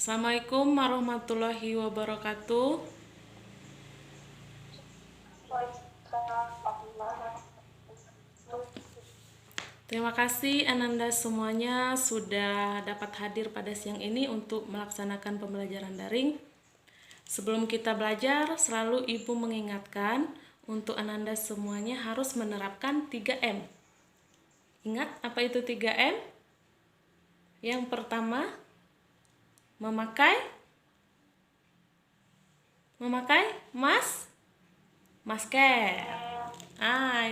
Assalamualaikum warahmatullahi wabarakatuh. Terima kasih Ananda semuanya sudah dapat hadir pada siang ini untuk melaksanakan pembelajaran daring. Sebelum kita belajar, selalu Ibu mengingatkan untuk Ananda semuanya harus menerapkan 3M. Ingat apa itu 3M? Yang pertama, memakai masker.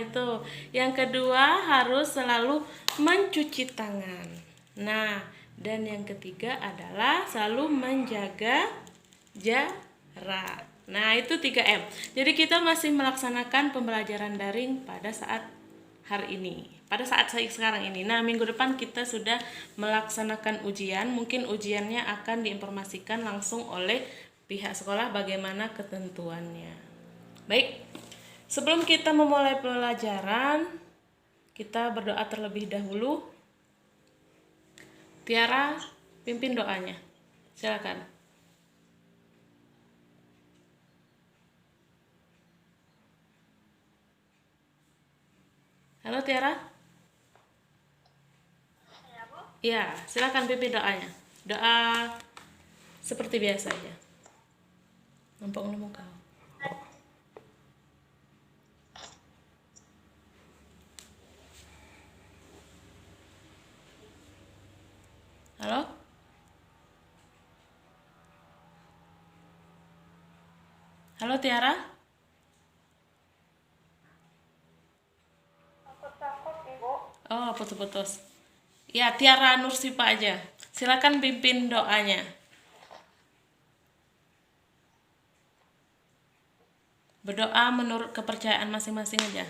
Itu. Yang kedua harus selalu mencuci tangan. Nah, dan yang ketiga adalah selalu menjaga jarak. Nah, itu 3M. Jadi kita masih melaksanakan pembelajaran daring pada saat hari ini. Pada saat sekarang ini. Nah, minggu depan kita sudah melaksanakan ujian. Mungkin ujiannya akan diinformasikan langsung oleh pihak sekolah bagaimana ketentuannya. Baik. Sebelum kita memulai pelajaran, kita berdoa terlebih dahulu. Tiara, pimpin doanya. Silakan. Halo Tiara. Ya, silakan pimpin doanya. Doa seperti biasa aja. Nampak muka. Halo? Halo Tiara? Oh, putus-putus. Ya, Tiara Nursipa aja. Silakan pimpin doanya. Berdoa menurut kepercayaan masing-masing aja.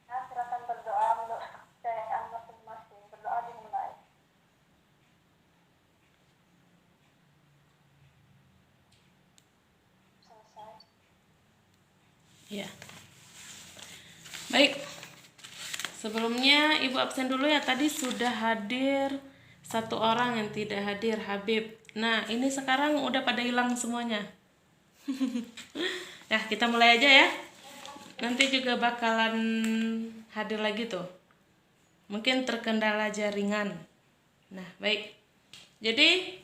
Silakan berdoa menurut kepercayaan masing-masing. Berdoa dimulai. Selesai. Ya. Baik. Sebelumnya Ibu absen dulu ya. Tadi sudah hadir satu orang yang tidak hadir, Habib. Nah, ini sekarang udah pada hilang semuanya. Ya, kita mulai aja ya. Nanti juga bakalan hadir lagi tuh. Mungkin terkendala jaringan. Nah, baik. Jadi,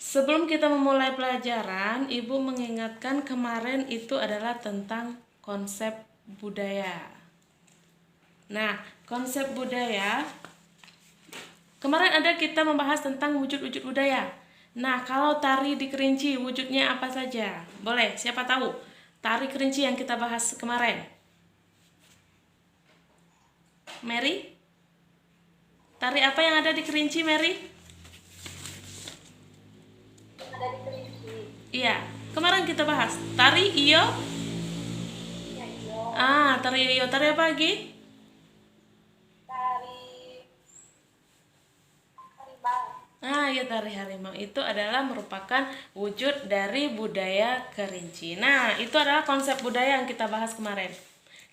sebelum kita memulai pelajaran, Ibu mengingatkan kemarin itu adalah tentang konsep budaya. Nah, konsep budaya, kemarin ada kita membahas tentang wujud-wujud budaya. Nah, kalau tari di Kerinci, wujudnya apa saja? Boleh, siapa tahu? Tari Kerinci yang kita bahas kemarin. Mary? Tari apa yang ada di Kerinci, Mary? Ada di Kerinci. Iya, kemarin kita bahas. Tari iyo? Ya, iyo. Tari iyo. Tari apa lagi? Harimau. Ya, tari harimau itu adalah merupakan wujud dari budaya Kerinci. Nah, itu adalah konsep budaya yang kita bahas kemarin.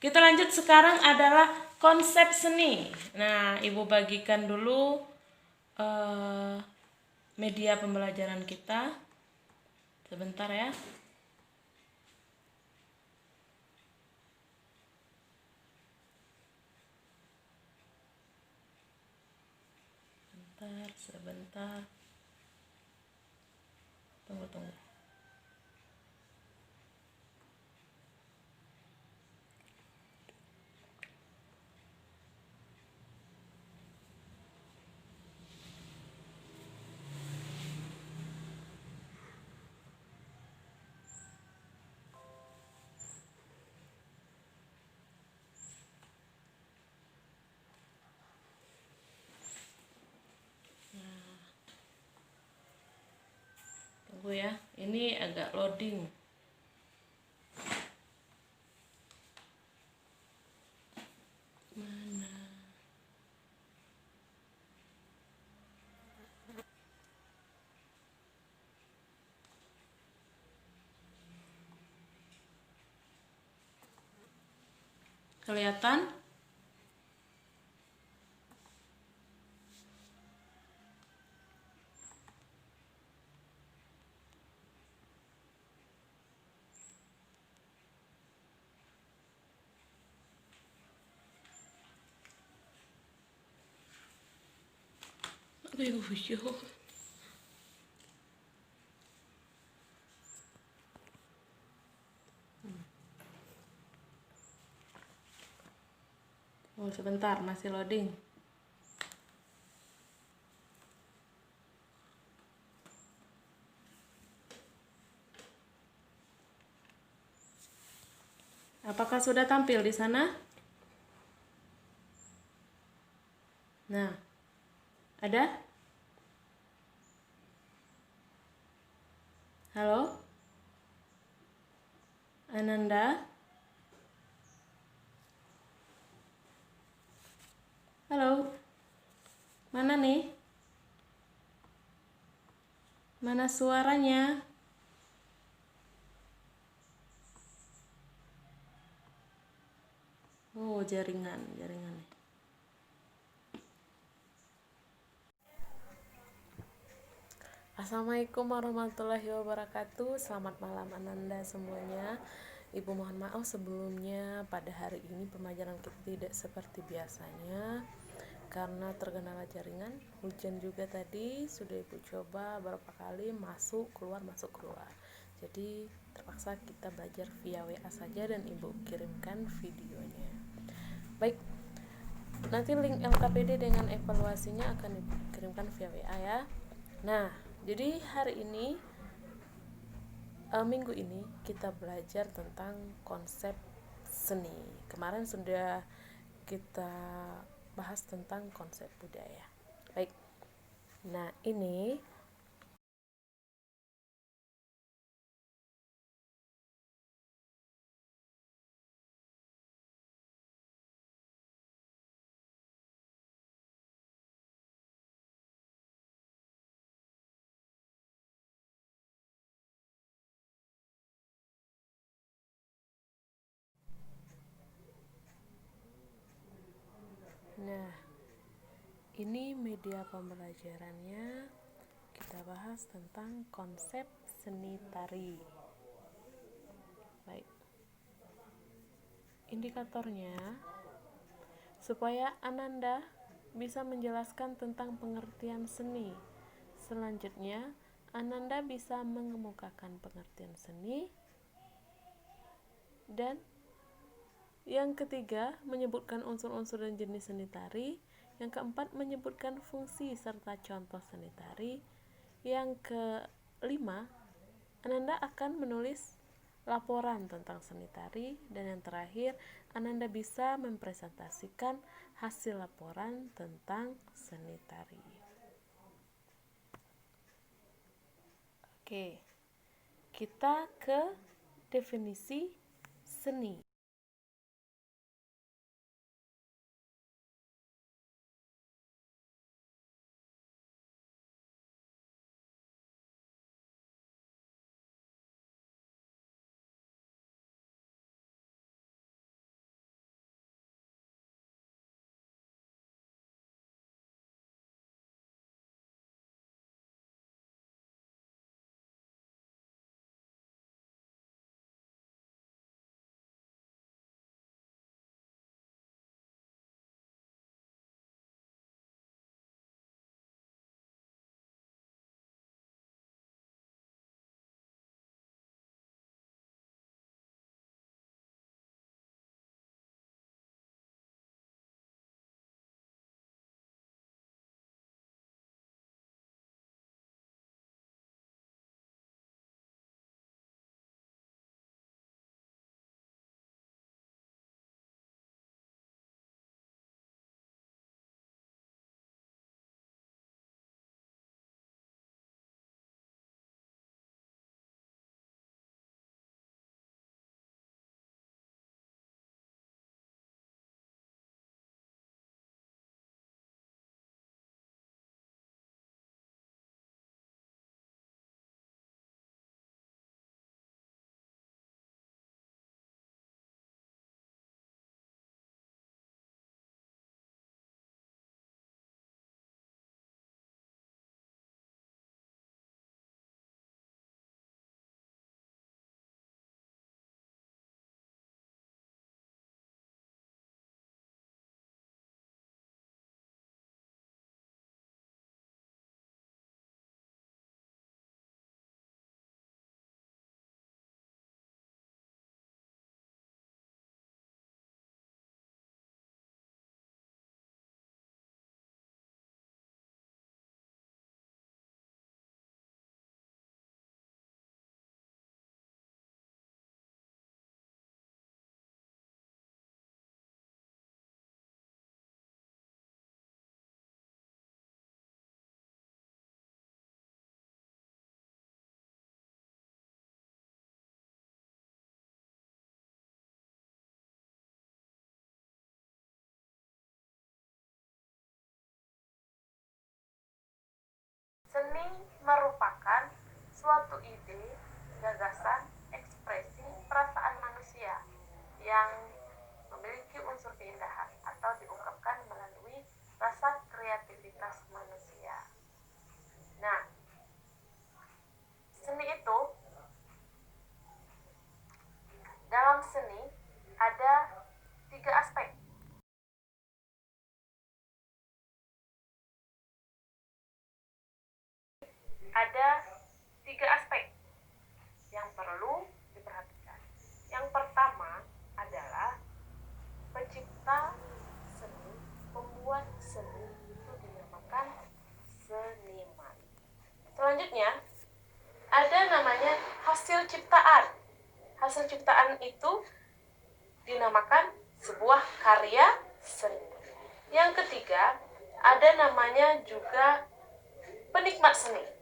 Kita lanjut sekarang adalah konsep seni. Nah, Ibu bagikan dulu media pembelajaran kita. Sebentar ya. Sebentar. Tunggu. Tunggu ya. Ini agak loading. Kelihatan? Uyuh. Oh, sebentar, masih loading. Apakah sudah tampil di sana? Nah, ada? Halo? Ananda? Halo? Mana nih? Mana suaranya? Oh, jaringan nih. Assalamualaikum warahmatullahi wabarakatuh. Selamat malam Ananda semuanya. Ibu mohon maaf sebelumnya, pada hari ini pembelajaran kita tidak seperti biasanya karena terkendala jaringan. Hujan juga tadi, sudah ibu coba beberapa kali masuk keluar. Jadi terpaksa kita belajar via WA saja dan ibu kirimkan videonya. Baik, nanti link LKPD dengan evaluasinya akan ibu kirimkan via WA ya. Nah, jadi hari ini minggu ini kita belajar tentang konsep seni. Kemarin sudah kita bahas tentang konsep budaya. Baik. Nah, ini ini media pembelajarannya. Kita bahas tentang konsep seni tari. Baik. Indikatornya supaya Ananda bisa menjelaskan tentang pengertian seni. Selanjutnya, Ananda bisa mengemukakan pengertian seni. Dan yang ketiga, menyebutkan unsur-unsur dan jenis seni tari. Yang keempat, menyebutkan fungsi serta contoh seni tari. Yang kelima, Ananda akan menulis laporan tentang seni tari. Dan yang terakhir, Ananda bisa mempresentasikan hasil laporan tentang seni tari. Oke, kita ke definisi seni. Seni merupakan suatu ide, gagasan, ekspresi, perasaan manusia yang memiliki unsur keindahan atau diungkapkan melalui rasa kreativitas manusia. Nah, seni itu, dalam seni ada 3 aspek. Ada 3 aspek yang perlu diperhatikan. Yang pertama adalah pencipta seni, pembuat seni itu dinamakan seniman. Selanjutnya, ada namanya hasil ciptaan. Hasil ciptaan itu dinamakan sebuah karya seni. Yang ketiga, ada namanya juga penikmat seni.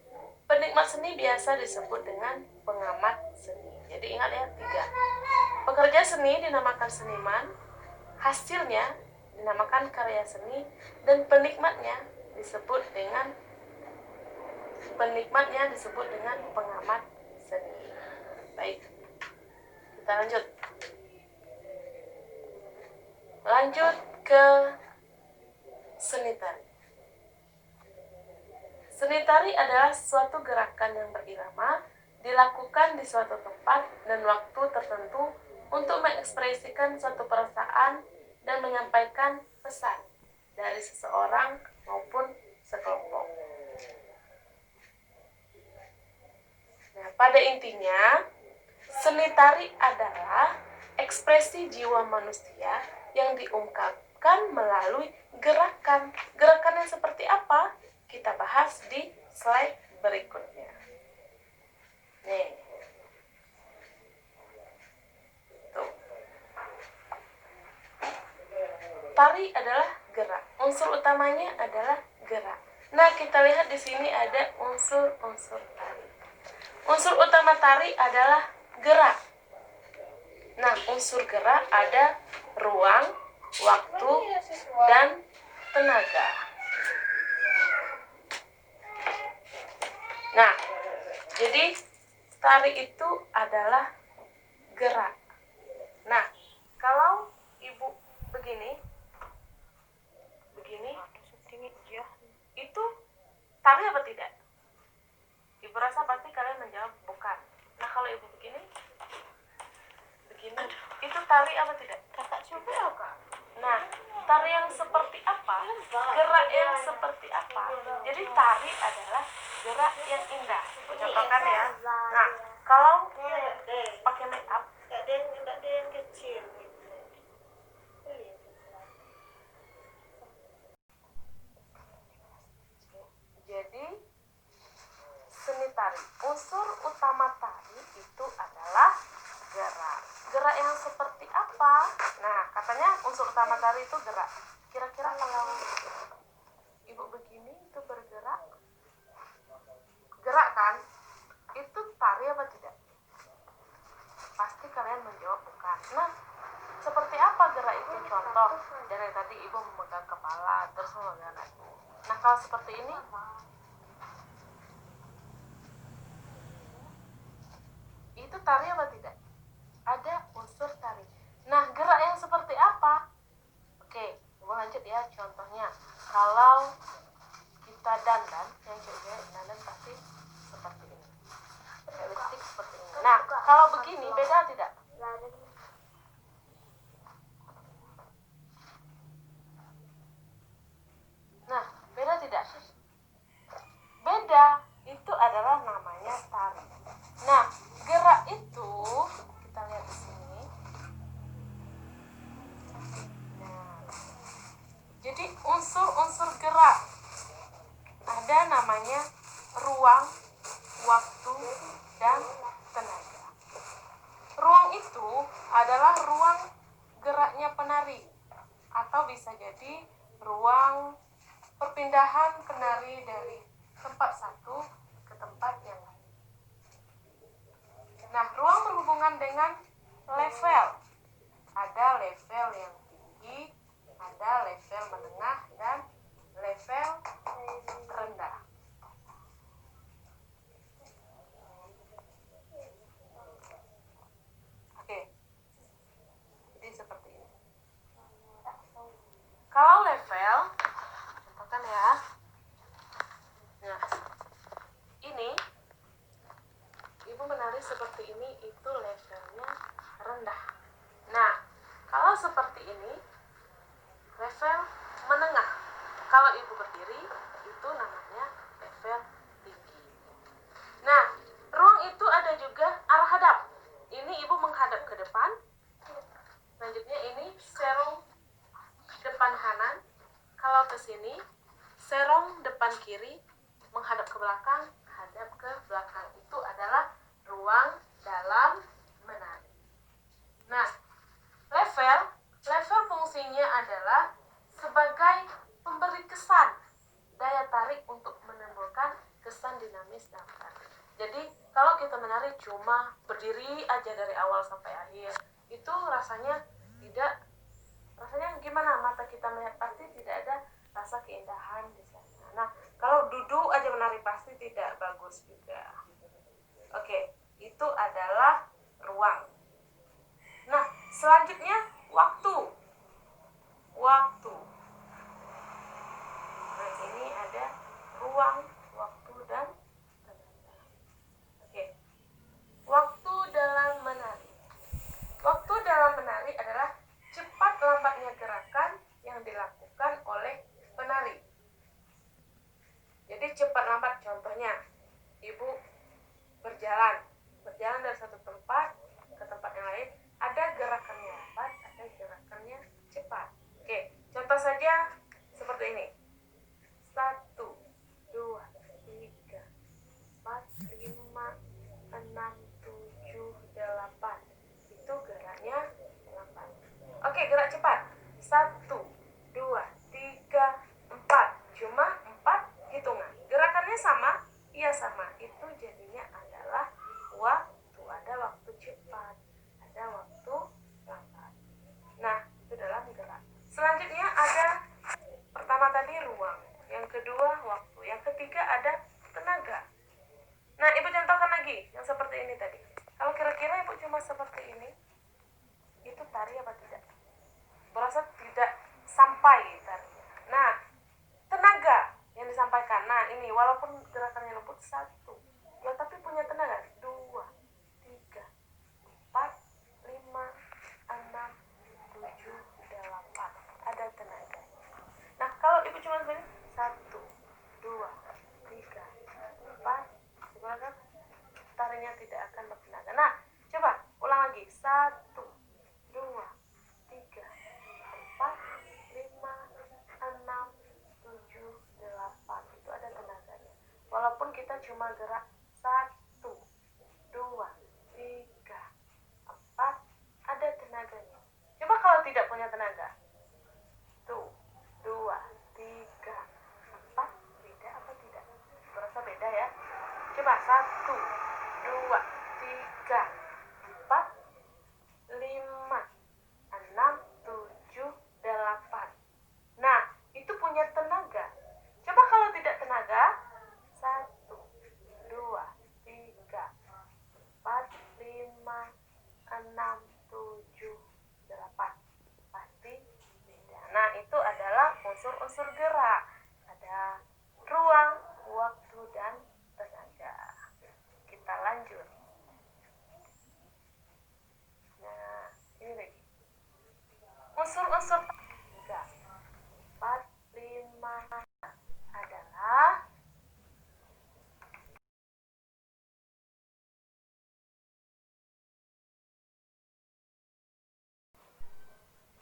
Penikmat seni biasa disebut dengan pengamat seni. Jadi ingat ya, 3. Pekerja seni dinamakan seniman, hasilnya dinamakan karya seni, dan penikmatnya disebut dengan pengamat seni. Baik, kita lanjut ke seni tari. Seni tari adalah suatu gerakan yang berirama, dilakukan di suatu tempat dan waktu tertentu untuk mengekspresikan suatu perasaan dan menyampaikan pesan dari seseorang maupun sekelompok. Nah, pada intinya, seni tari adalah ekspresi jiwa manusia yang diungkapkan melalui gerakan. Gerakan yang seperti apa? Kita bahas di slide berikutnya. Nih. Tuh. Tari adalah gerak. Unsur utamanya adalah gerak. Nah, kita lihat di sini ada unsur-unsur tari. Unsur utama tari adalah gerak. Nah, unsur gerak ada ruang, waktu, dan tenaga. Nah, jadi tari itu adalah gerak. Nah, kalau ibu begini, itu tari apa tidak? Ibu rasa pasti kalian menjawab bukan. Nah, kalau ibu begini, itu tari apa tidak? Kakak coba. Nah, tari yang seperti apa? Gerak yang seperti apa? Jadi tari adalah gerak yang indah. Contohkan ya. Nah, kalau pakai make up, ada yang kecil. Jadi seni tari, unsur utama tari itu adalah gerak. Gerak yang seperti apa? Nah, katanya unsur utama tari itu gerak. Kira-kira kalau ibu begini itu bergerak, gerak kan? Itu tari apa tidak? Pasti kalian menjawab bukan. Nah, seperti apa gerak itu? Contoh, dari tadi ibu memegang kepala terus memegang dagu. Nah, kalau seperti ini, itu tari apa tidak? Ada unsur tari. Nah, gerak yang seperti apa? Oke, ibu lanjut ya. Contohnya, kalau kita dandan, yang cewek dandan pasti seperti ini. Lipstick seperti ini. Nah, kalau begini beda tidak? Nah, beda tidak? Beda. Itu adalah namanya tari. Nah, gerak itu kita lihat di sini. Nah, jadi unsur-unsur gerak ada namanya ruang, waktu, dan tenaga. Ruang itu adalah ruang geraknya penari, atau bisa jadi ruang perpindahan penari dari tempat satu ke tempat yang lain. Nah, ruang berhubungan dengan level. Ada level yang tinggi, ada level menengah, dan level rendah. ini itu levelnya rendah. Nah, kalau seperti ini level menengah. Kalau ibu berdiri itu namanya level tinggi. Nah, ruang itu ada juga arah hadap. Ini ibu menghadap ke depan. Selanjutnya ini serong depan kanan. Kalau ke sini serong depan kiri, menghadap ke belakang, hadap ke belakang. Itu adalah ruang dalam menari. Nah, level fungsinya adalah sebagai pemberi kesan, daya tarik untuk menimbulkan kesan dinamis dalam menari. Jadi kalau kita menari cuma berdiri aja dari awal sampai akhir, itu rasanya gimana, mata kita melihat pasti tidak ada rasa keindahan di sana. Nah, kalau duduk aja menari pasti tidak bagus juga. Oke, itu adalah ruang. Nah, selanjutnya waktu. Nah, ini ada ruang, waktu, dan tenaga. Oke. Waktu dalam menari. Waktu dalam menari adalah cepat lambatnya gerakan yang dilakukan oleh penari. Jadi cepat lambat, contohnya ibu berjalan dari satu tempat ke tempat yang lain, ada gerakannya lambat, ada gerakannya cepat. Oke, contoh saja seperti ini. 1, 2, 3, 4, 5, 6, 7, 8. Itu geraknya lambat. Oke, gerak cepat. 1, 2, 3, 4. Cuma 4 hitungan. Gerakannya sama? Iya sama. Itu jadinya adalah waktu. Ada waktu cepat, ada waktu lambat. Nah, itu dalam gerak. Selanjutnya ada pertama tadi ruang, yang kedua waktu, yang ketiga ada tenaga. Nah, ibu contohkan lagi yang seperti ini tadi. Kalau kira-kira ibu cuma seperti ini, itu tari apa tidak? Berasa tidak sampai tarinya. Nah, tenaga yang disampaikan. Nah, ini walaupun gerakannya lembut, 1, ya tapi punya tenaga. 2, 3, 4, 5, 6, 7, 8. Ada tenaga. Nah, kalau ibu cuma begini, 1, 2, 3, 4, sebenarnya tarinya tidak akan bertenaga. Nah, coba ulang lagi. 1, 2, 3, 4, 5, 6, 7, 8. Itu ada tenaganya. Walaupun kita cuma gerak 1, 2, 3, 4, ada tenaganya. Coba kalau tidak punya tenaga. Tuh, 2, 3, 4, beda apa tidak? Berasa beda ya? Coba 1, 2, 3, 4, 5, 6, 7, 8. Nah, itu punya tenaga. Coba kalau tidak tenaga, 1, 2, 3, 4, 5, 6, 7, 8. Pasti beda. Nah, itu adalah unsur-unsur gerak. Ada ruang, waktu, dan tenaga. Kita lanjut. Nah, ini lagi. Unsur-unsur 3, 4, 5 adalah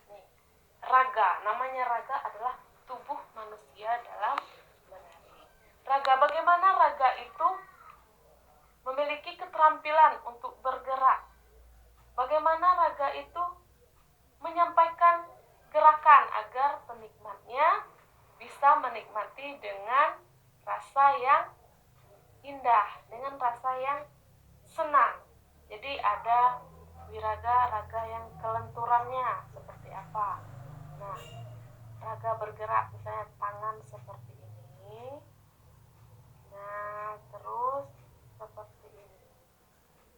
nih, raga. Namanya raga adalah tubuh manusia dalam menari. Raga, bagaimana raga itu memiliki keterampilan untuk bergerak. Bagaimana raga itu menyampaikan gerakan agar penikmatnya bisa menikmati dengan rasa yang indah, dengan rasa yang senang. Jadi ada wiraga, raga yang kelenturannya seperti apa. Nah, raga bergerak misalnya tangan seperti ini. Nah, terus seperti ini.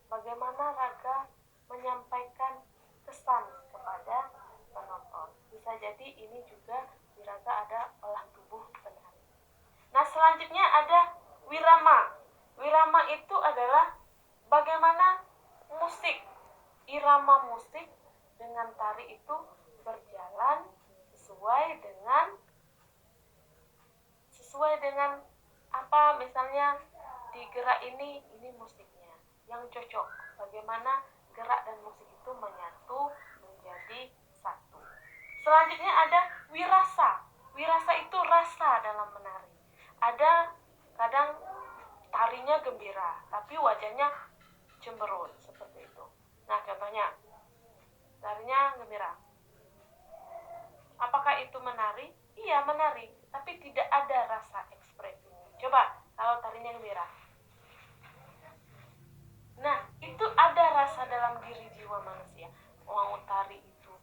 Bagaimana raga menyampaikan kesan kepada penonton. Bisa jadi ini juga wiraga ada olah tubuh penari. Nah, selanjutnya ada wirama. Wirama itu adalah bagaimana irama musik dengan tari itu berjalan sesuai dengan apa, misalnya di gerak ini musiknya yang cocok, bagaimana gerak dan musik itu menyatu menjadi satu. Selanjutnya ada wirasa. Wirasa itu rasa dalam menari. Ada kadang tarinya gembira tapi wajahnya cemberut seperti itu. Nah, contohnya tarinya gembira, apakah itu menari? Iya, menari, tapi tidak ada rasa ekspresinya. Coba kalau tarinya gembira. Nah, itu ada rasa dalam diri jiwa manusia. Mau tari itu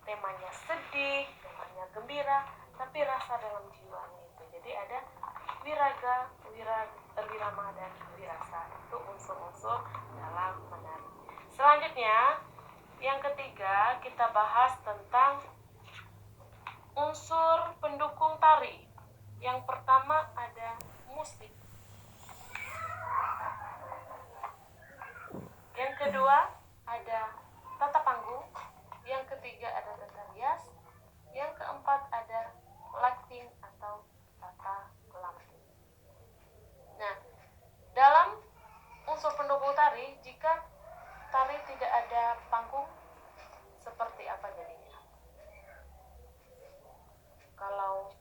temanya sedih, temanya gembira, tapi rasa dalam jiwanya itu. Jadi ada wirama dan wirasa. Itu unsur-unsur dalam menari. Selanjutnya, yang ketiga kita bahas tentang unsur pendukung tari. Yang pertama ada musik. Yang kedua ada tata panggung. Yang ketiga ada tata rias. Yang keempat ada lighting atau tata lampu. Nah, dalam unsur pendukung tari, jika tari tidak ada panggung, seperti apa jadinya? Kalau